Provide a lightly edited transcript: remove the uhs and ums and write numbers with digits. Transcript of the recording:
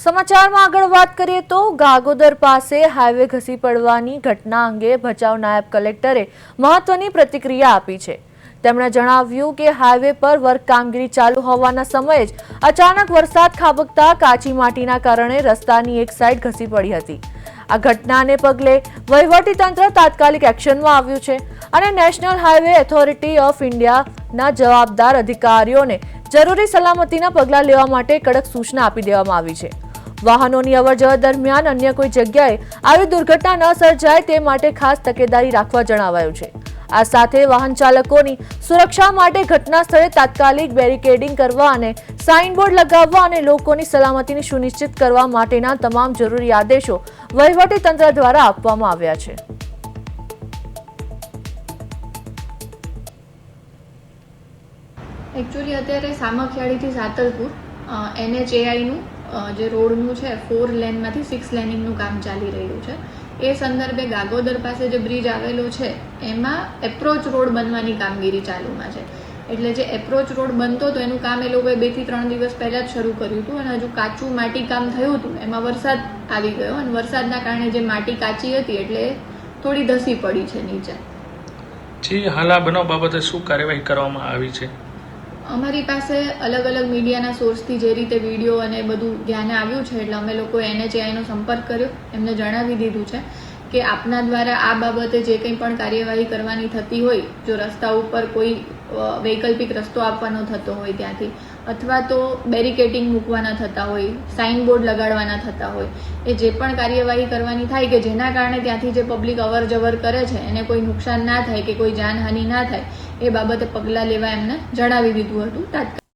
સમાચારમાં આગળ વાત કરીએ તો ગાગોદર પાસે હાઈવે ઘસી પડવાની ઘટના અંગે ભચાઉ નાયબ કલેક્ટરે મહત્વની પ્રતિક્રિયા આપી છે। તેમણે જણાવ્યું કે હાઈવે પર વર્ક કામગીરી ચાલુ હોવાના સમયે જ અચાનક વરસાદ ખાબકતા કાચી માટીના કારણે રસ્તાની એક સાઈડ ઘસી પડી હતી। આ ઘટનાને પગલે વહીવટીતંત્ર તાત્કાલિક એક્શનમાં આવ્યું છે અને નેશનલ હાઈવે ઓથોરિટી ઓફ ઇન્ડિયાના જવાબદાર અધિકારીઓને જરૂરી સલામતીના પગલાં લેવા માટે કડક સૂચના આપી દેવામાં આવી છે। વાહનોની અવરજવર દરમિયાન અન્ય કોઈ જગ્યાએ આવી દુર્ઘટના ન સર્જાય તે માટે ખાસ તકેદારી રાખવા જણાવાયું છે। આ સાથે વાહન ચાલકોની સુરક્ષા માટે ઘટના સ્થળે તાત્કાલિક બેરિકેડિંગ કરવા અને સાઇનબોર્ડ લગાવવા અને લોકોની સલામતીને સુનિશ્ચિત કરવા માટેના તમામ જરૂરી આદેશો વહીવટીતંત્ર દ્વારા આપવામાં આવ્યા છે। एक्चुअली अत्यारे सामखियाळीथी सातलपुर NHAIનું જે રોડનું છે 4 લેનમાંથી 6 લેનિંગનું કામ ચાલી રહ્યું છે। એ સંદર્ભે ગાગોદર પાસે જે બ્રિજ આવેલો છે એમાં એપ્રોચ રોડ બનવાની કામગીરી ચાલુમાં છે। એટલે જે એપ્રોચ રોડ બનતો હતો એનું કામ એ લોકોએ 2 થી 3 દિવસ પહેલાં જ શરૂ કર્યું હતું અને હજુ કાચું માટી કામ થયું હતું એમાં વરસાદ આવી ગયો અને વરસાદના કારણે જે માટી કાચી હતી એટલે થોડી ધસી પડી છે નીચે। જી હાલ આ બનાવ બાબતે શું કાર્યવાહી કરવામાં આવી છે? અમારી પાસે અલગ અલગ મીડિયાના સોર્સથી જે રીતે વિડીયો અને બધું ધ્યાને આવ્યું છે એટલે અમે લોકોએ NHAIનો સંપર્ક કર્યો, એમને જણાવી દીધું છે કે આપના દ્વારા આ બાબતે જે કંઈ પણ કાર્યવાહી કરવાની થતી હોય, જો રસ્તા ઉપર કોઈ વૈકલ્પિક રસ્તો આપવાનો થતો હોય ત્યાંથી અથવા તો બેરિકેટિંગ મૂકવાના થતા હોય, સાઇનબોર્ડ લગાડવાના થતા હોય, એ જે પણ કાર્યવાહી કરવાની થાય કે જેના કારણે ત્યાંથી જે પબ્લિક અવર જવર કરે છે એને કોઈ નુકસાન ના થાય કે કોઈ જાનહાનિ ના થાય એ બાબતે પગલાં લેવા એમને જણાવી દીધું હતું।